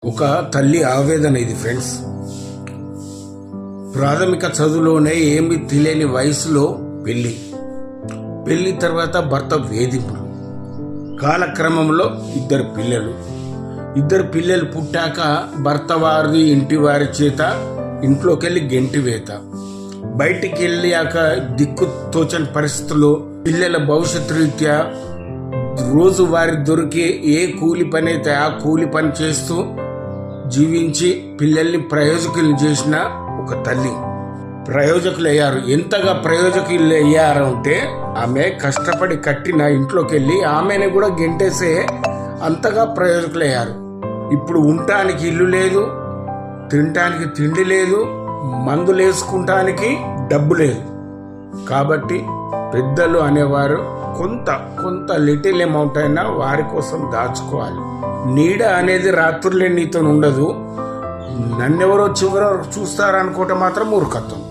ఒక తల్లి ఆవేదన ఇది ఫ్రెండ్స్. ప్రాథమిక చదువులోనే ఏమి తెలియని వయసులో పెళ్లి తర్వాత భర్త వేధింపులు, కాలక్రమంలో ఇద్దరు పిల్లలు పుట్టాక భర్త వారి ఇంటి వారి చేత ఇంట్లోకి వెళ్ళి గెంటివేత, బయటికి వెళ్ళాక దిక్కు తోచని పరిస్థితుల్లో పిల్లల భవిష్యత్తు రీత్యా రోజు వారి దొరికే ఏ కూలి పని అయితే ఆ కూలి పని చేస్తూ జీవించి పిల్లల్ని ప్రయోజకులు చేసిన ఒక తల్లి. ప్రయోజకులు అయ్యారు. ఎంతగా ప్రయోజకులు అయ్యారంటే ఆమె కష్టపడి కట్టిన ఇంట్లోకి వెళ్ళి ఆమెను కూడా గెంటేసే అంతగా ప్రయోజకులు అయ్యారు. ఇప్పుడు ఉండటానికి ఇల్లు లేదు, తినటానికి తిండి లేదు, మందులు వేసుకుంటానికి డబ్బు లేదు. కాబట్టి పెద్దలు అనేవారు కొంత లిటిల్ అమౌంట్ అయినా వారి కోసం దాచుకోవాలి. నీడ అనేది రాత్రులే నీతో ఉండదు. నన్నెవరో చివర చూస్తారనుకోవటం మాత్రం మూర్ఖత్వం.